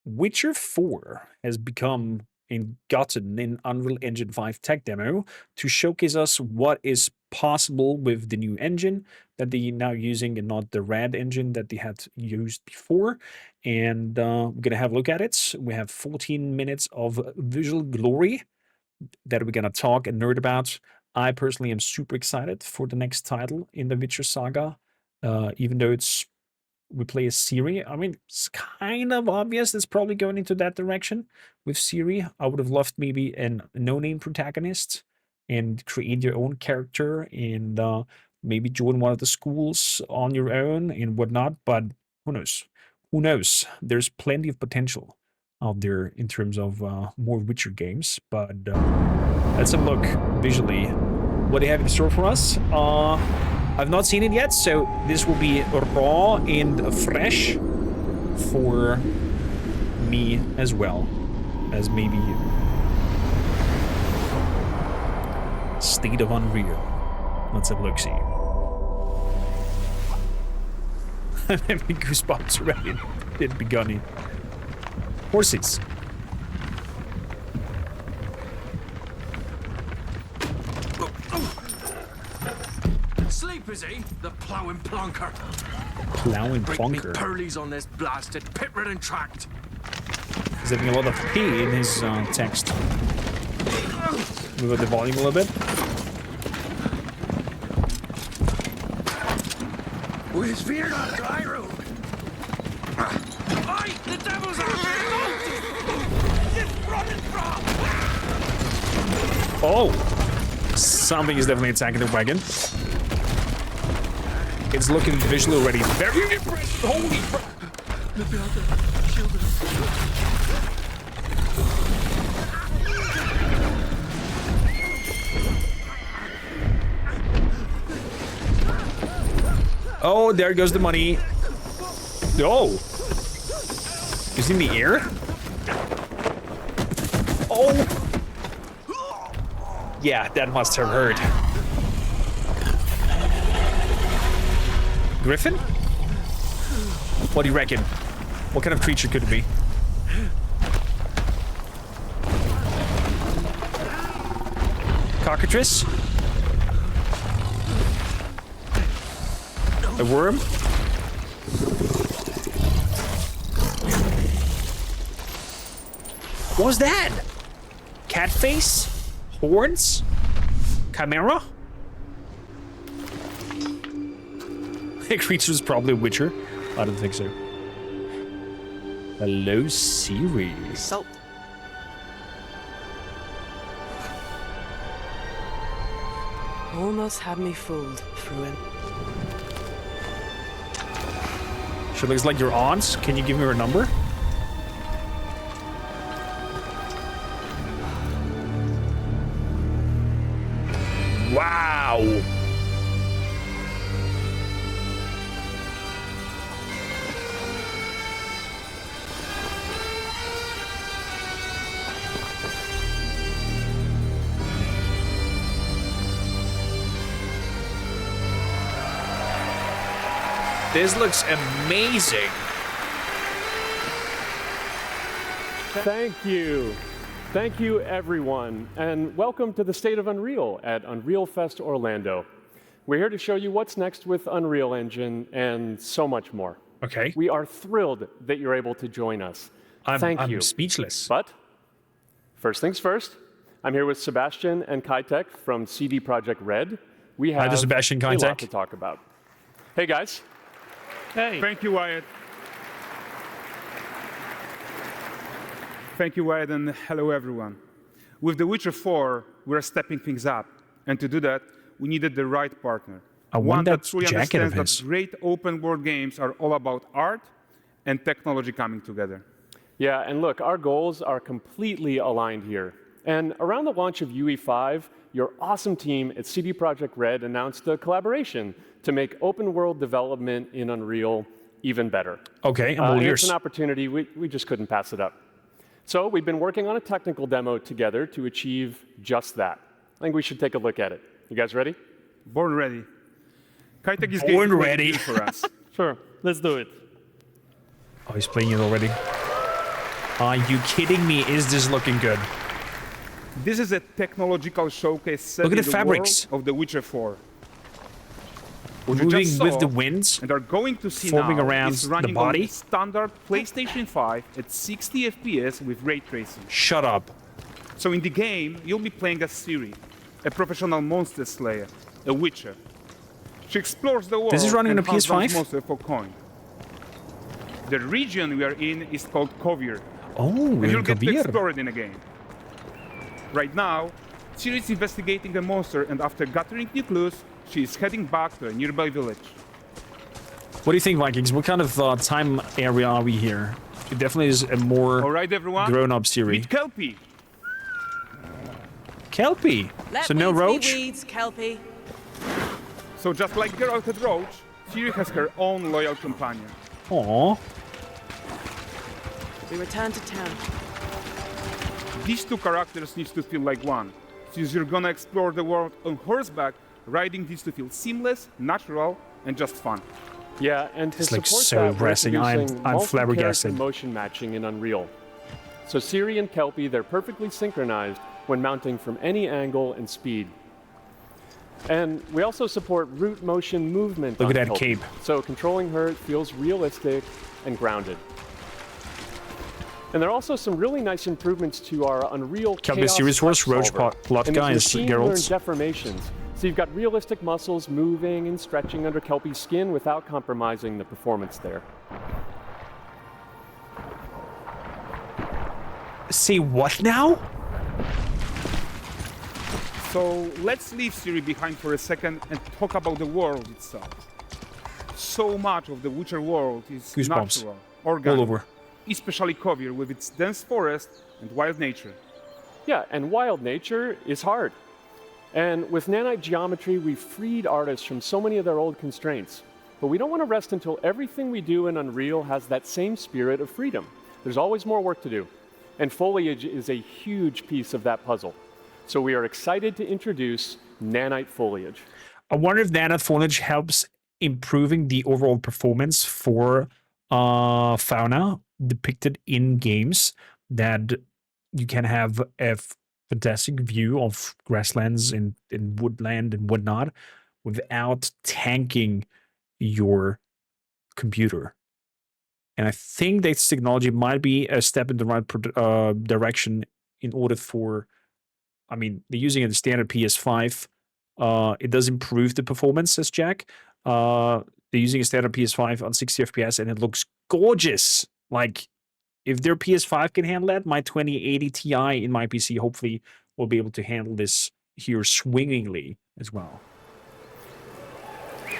Witcher 4 has become and gotten an Unreal Engine 5 tech demo to showcase us what is possible with the new engine that they're now using and not the red engine that they had used before. And we're going to have a look at it. We have 14 minutes of visual glory that we're going to talk and nerd about. I personally am super excited for the next title in the Witcher saga, even though we play as Ciri. I mean, it's kind of obvious it's probably going into that direction with Ciri. I would have loved maybe a no-name protagonist and create your own character and maybe join one of the schools on your own and whatnot. But who knows? Who knows? There's plenty of potential out there in terms of more Witcher games. But let's have a look visually what they have in store for us. I've not seen it yet, so this will be raw and fresh for me as well as maybe you. State of Unreal. Let's have a look-see. I'm having goosebumps already. It begun. Horses. Sleep, is he? The ploughing plonker. Plowing Bring me plonker. pearlies on this blasted pit-ridden tract. He's having a lot of P in his text. Move up the volume a little bit. With fear not dry room. Aye, the devil's after Just running from. Oh! Something is definitely attacking the wagon. It's looking visually already very impressive. Holy crap! Oh, there goes the money. Oh! Is he in the air? Oh! Yeah, that must have hurt. Griffin? What do you reckon? What kind of creature could it be? Cockatrice? A worm? What was that? Cat face? Horns? Chimera? The creature is probably a witcher. I don't think so. Hello, Ciri. Salt. Almost had me fooled, Fruin. She looks like your aunt. Can you give me her number? Wow. This looks amazing. Thank you. Thank you, everyone, and welcome to the State of Unreal at Unreal Fest Orlando. We're here to show you what's next with Unreal Engine and so much more. Okay. We are thrilled that you're able to join us. Thank you. I'm speechless. But first things first, I'm here with Sebastian and Kitek from CD Projekt Red. We have Hi, Sebastian, a lot Kitek. to talk about. Hey, guys. Hey. Thank you, Wyatt. Thank you, Wyatt, and hello, everyone. With The Witcher 4, we're stepping things up. And to do that, we needed the right partner. I One want that that truly jacket of understands his. that great open-world games are all about art and technology coming together. Yeah, and look, our goals are completely aligned here. And around the launch of UE5, your awesome team at CD Projekt Red announced a collaboration to make open-world development in Unreal even better. Okay, I'm all And ears. it's an opportunity, we just couldn't pass it up. So we've been working on a technical demo together to achieve just that. I think we should take a look at it. You guys ready? Born ready. Kitek is Born going to ready. do for us. Sure, let's do it. Oh, he's playing it already. Are you kidding me? Is this looking good? This is a technological showcase set Look at in the the fabrics. world of The Witcher 4. What you Moving just with saw the winds, and are going to see forming now around is the running body. on standard PlayStation 5 at 60 FPS with ray tracing. Shut up. So in the game, you'll be playing as Ciri, a professional monster slayer, a witcher. She explores the world This is running and on a hunts down PS5? monsters for coin. The region we are in is called Kovir, Oh, and we're you'll in get to Kavir. explore it in a game. Right now, Ciri is investigating the monster, and after gathering new clues, she is heading back to a nearby village. What do you think, Vikings? What kind of time area are we here? It definitely is a more All right, everyone, grown-up Ciri. meet Kelpie. Kelpie. Let So no weeds be roach? weeds, Kelpie. So just like Geralt had Roach, Ciri has her own loyal companion. Aww. We return to town. These two characters need to feel like one. Since you're gonna explore the world on horseback, riding needs to feel seamless, natural, and just fun. Yeah, and to It's, like, support so that, we're depressing. I'm introducing flabbergasted. multi-character motion matching in Unreal. So Ciri and Kelpie, they're perfectly synchronized when mounting from any angle and speed. And we also support root motion movement. Look on at that Kelpie. cape. So controlling her feels realistic and grounded. And there are also some really nice improvements to our Unreal Kelpie Chaos series horse, Touch roach Solver. plot And it's guy is machine-learned Geralt's. deformations. So you've got realistic muscles moving and stretching under Kelpie's skin without compromising the performance there. Say what now? So let's leave Ciri behind for a second and talk about the world itself. So much of the Witcher world is Goosebumps. natural, organic, All over. especially Kovir with its dense forest and wild nature. Yeah, and wild nature is hard. And with nanite geometry, we've freed artists from so many of their old constraints. But we don't want to rest until everything we do in Unreal has that same spirit of freedom. There's always more work to do. And foliage is a huge piece of that puzzle. So we are excited to introduce nanite foliage. I wonder if nanite foliage helps improving the overall performance for fauna depicted in games, that you can have a fantastic view of grasslands and woodland and whatnot without tanking your computer. And I think this technology might be a step in the right direction in order for, I mean, they're using it in the standard PS5. It does improve the performance, says Jack. They're using a standard PS5 on 60 FPS and it looks gorgeous. Like, if their PS5 can handle that, my 2080 Ti in my PC hopefully will be able to handle this here swingingly as well.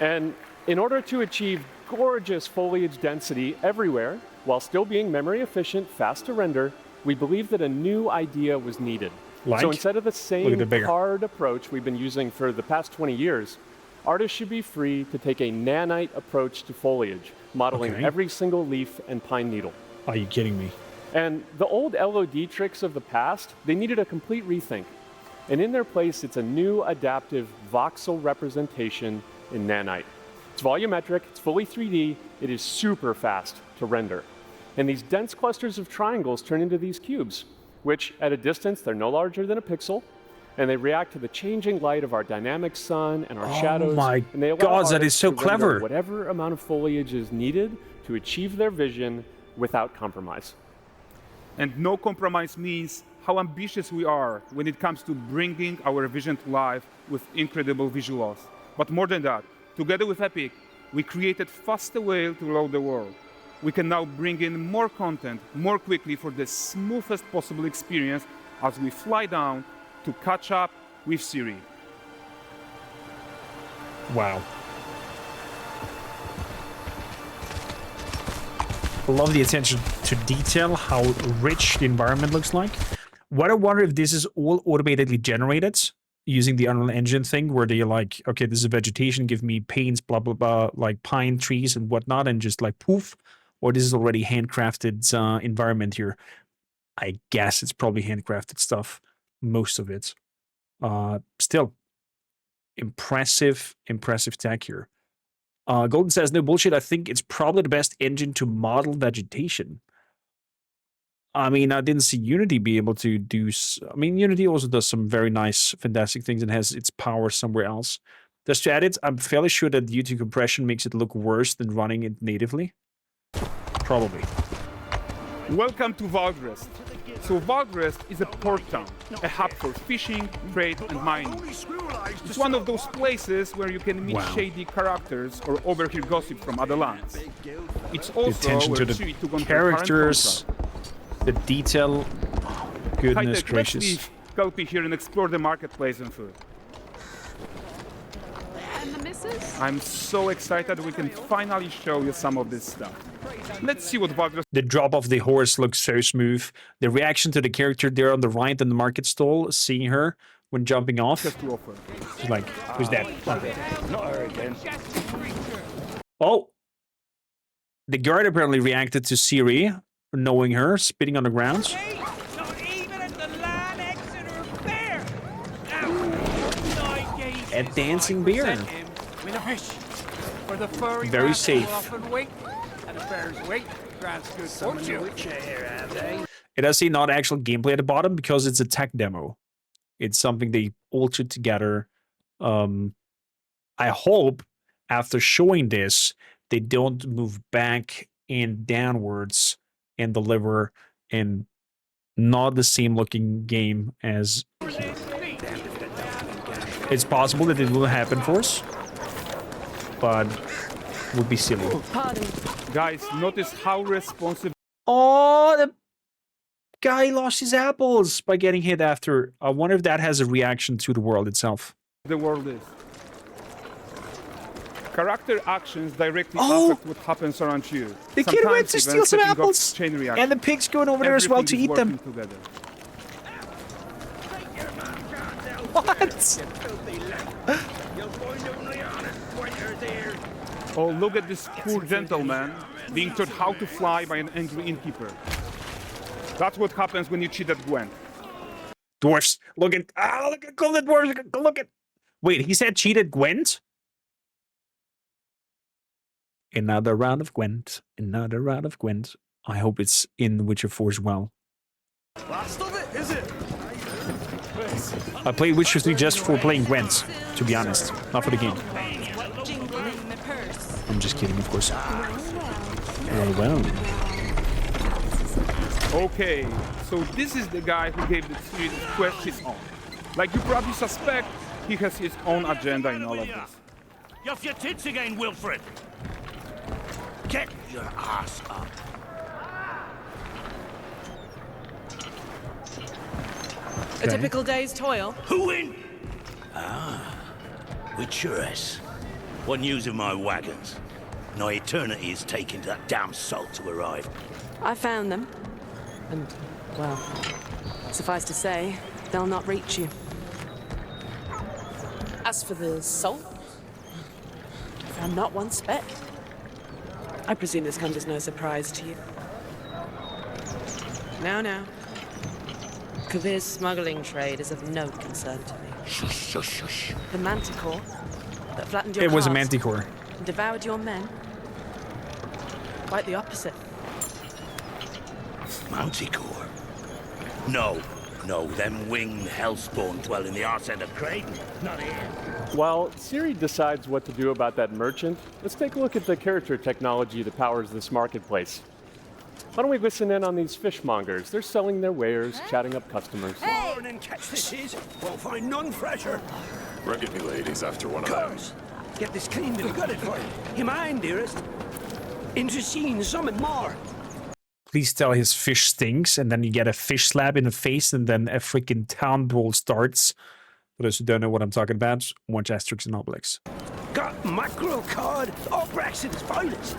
And in order to achieve gorgeous foliage density everywhere, while still being memory efficient, fast to render, we believe that a new idea was needed. Like? So instead of the Look at same the bigger. hard approach we've been using for the past 20 years, artists should be free to take a nanite approach to foliage, modeling Okay. every single leaf and pine needle. Are you kidding me? And the old LOD tricks of the past, they needed a complete rethink. And in their place, it's a new adaptive voxel representation in nanite. It's volumetric, it's fully 3D, it is super fast to render. And these dense clusters of triangles turn into these cubes, which at a distance, they're no larger than a pixel, and they react to the changing light of our dynamic sun and our shadows. my and they allow God, that artists is so to render clever. whatever amount of foliage is needed to achieve their vision without compromise. And no compromise means how ambitious we are when it comes to bringing our vision to life with incredible visuals. But more than that, together with Epic, we created faster way to load the world. We can now bring in more content more quickly for the smoothest possible experience as we fly down to catch up with Ciri. Wow. I love the attention to detail, how rich the environment looks like. What I wonder if this is all automatically generated using the Unreal Engine thing, where they're like, okay, this is vegetation, give me paints, blah, blah, blah, like pine trees and whatnot, and just like poof, or this is already handcrafted environment here. I guess it's probably handcrafted stuff, most of it. Still, impressive tech here. Golden says, no bullshit, I think it's probably the best engine to model vegetation. I mean, I didn't see Unity be able to do. I mean, Unity also does some very nice, fantastic things and has its power somewhere else. Just to add it, I'm fairly sure that YouTube compression makes it look worse than running it natively. Probably. Welcome to Valdrest. So Valdrest is a port town, a hub for fishing, trade, and mining. It's one of those places where you can meet shady characters or overhear gossip from other lands. It's The also attention where to Siri took on the her current characters, contract. the detail. Goodness High-tech, let's gracious. leave Kelpie here and explore the marketplace and food. And the missus? I'm so excited we can finally show you some of this stuff. Let's see what Valdrest The drop of the horse looks so smooth. The reaction to the character there on the right in the market stall, seeing her when jumping off. has to offer. She's like, who's that? Not her again. Oh! The guard apparently reacted to Siri, knowing her, spitting on the ground. Hey, not even at the Land Exeter Fair. Now, A dancing bear. With a fish. For the furry Very master will safe. often wait, and a bear's weight grants good fortune. It does say not actual gameplay at the bottom because it's a tech demo. It's something they altered together. I hope after showing this, they don't move back and downwards and deliver in not the same looking game as. It's possible that it will happen for us, but would be silly. Pardon. Guys, notice how responsive Oh, the guy lost his apples by getting hit after. I wonder if that has a reaction to the world itself. the world is. Character actions directly Oh! affect what happens around you. The kid went Sometimes to even steal some setting off apples, chain and reaction. the pig's going over there as well to Everything eat is them. working together. What? Oh, look at this poor gentleman being taught how to fly by an angry innkeeper. That's what happens when you cheat at Gwent. Dwarfs, look at the dwarfs. Look at. Wait, he said cheated Gwent. Another round of Gwent. Another round of Gwent. I hope it's in Witcher 4 as well. Last of it, is it? I played Witcher 3 just for playing Gwent, to be honest, not for the game. Jingle in the purse. I'm just kidding, of course. Well. Okay, so this is the guy who gave the series quest his own. Like you probably suspect, he has his own agenda in all of this. You off your tits again, Wilfred. Get your ass up. A typical day's toil. Who in? Witcheress. What news of my wagons? No eternity is taking that damn salt to arrive. I found them. And, well, suffice to say, they'll not reach you. As for the salt, I found not one speck. I presume this comes as no surprise to you. Now. Kavir's smuggling trade is of no concern to me. Shush, shush, shush. The manticore that flattened your It was a cast manticore. and devoured your men. Quite the opposite. Manticore. No, them winged hellspawn dwell in the arse end of Creighton. Not here. While Siri decides what to do about that merchant, let's take a look at the character technology that powers this marketplace. Why don't we listen in on these fishmongers? They're selling their wares, chatting up customers. Morning, catch this is. Won't find none fresher. Reckon me lady's after one of them. Comes. Get this cleaned and gutted for you. You mind, dearest? Into seeing something more. Please tell his fish stinks, and then you get a fish slap in the face, and then a freaking town brawl starts. For those who don't know what I'm talking about, watch Asterix and Obelix. Got mackerel cod. All Brexit's finest.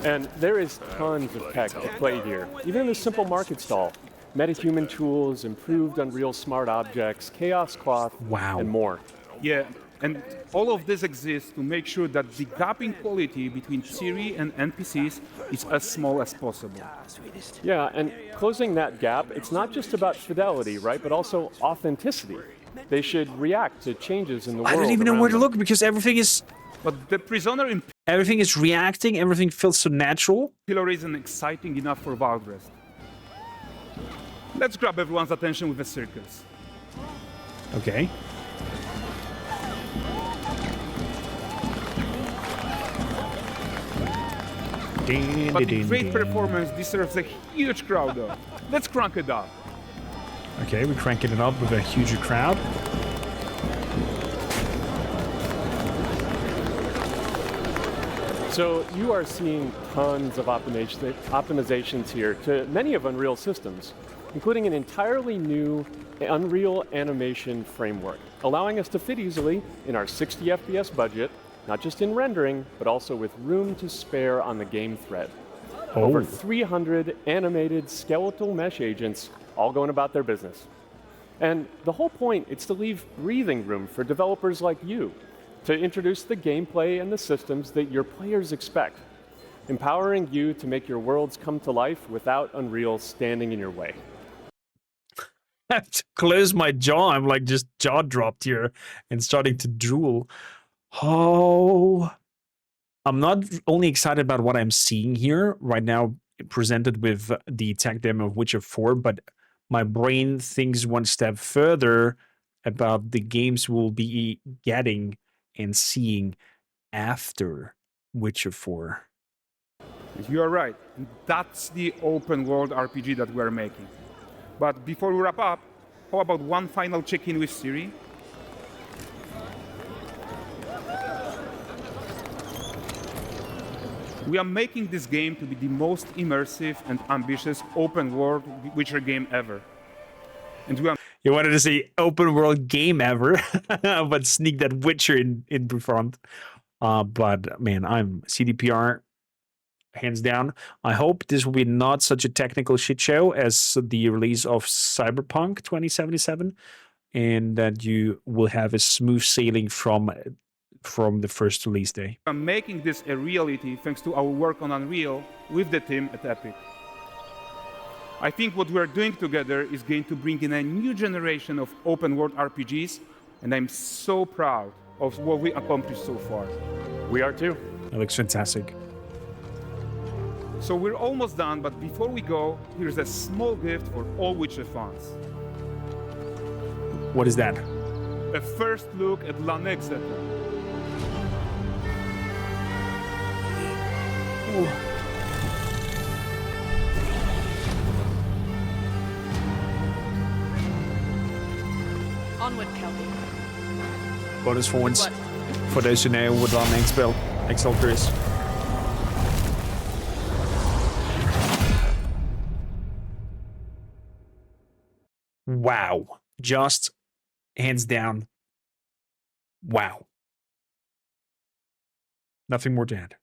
And there is tons of tech at play here, even in this simple market stall. Metahuman tools, improved Unreal Smart Objects, Chaos Cloth, Wow. and more. Yeah, and all of this exists to make sure that the gap in quality between Siri and NPCs is as small as possible. Yeah, and closing that gap, it's not just about fidelity, right, but also authenticity. They should react to changes in the world. I don't even know where to around them. look because everything is But the prisoner in reacting. Everything feels so natural. Pillar isn't exciting enough for Valdrest. Let's grab everyone's attention with a circus. Okay. But the great performance deserves a huge crowd though. Let's crank it up. Okay, we're cranking it up with a huger crowd. So you are seeing tons of optimizations here to many of Unreal systems, including an entirely new Unreal animation framework, allowing us to fit easily in our 60 FPS budget, not just in rendering, but also with room to spare on the game thread. Over 300 animated skeletal mesh agents all going about their business. And the whole point is to leave breathing room for developers like you to introduce the gameplay and the systems that your players expect, empowering you to make your worlds come to life without Unreal standing in your way. I have to close my jaw. I'm like just jaw dropped here and starting to drool. Oh, I'm not only excited about what I'm seeing here right now, presented with the tech demo of Witcher 4, but my brain thinks one step further about the games we'll be getting and seeing after Witcher 4. You are right. That's the open world RPG that we're making. But before we wrap up, how about one final check-in with Siri? We are making this game to be the most immersive and ambitious open world Witcher game ever. And we are You wanted to say open world game ever, but sneak that Witcher in front. But man, I'm CDPR hands down. I hope this will be not such a technical shit show as the release of Cyberpunk 2077, and that you will have a smooth sailing from the first release day. making this a reality thanks to our work on Unreal with the team at Epic. I think what we're doing together is going to bring in a new generation of open world RPGs, and I'm so proud of what we accomplished so far. We are too. That looks fantastic. So we're almost done, but before we go, here's a small gift for all Witcher fans. What is that? A first look at La Nexeta. Onward, Kelby. Bonus points What? for those who know what our next spell Exalter is. Wow. Just hands down. Wow. Nothing more to add.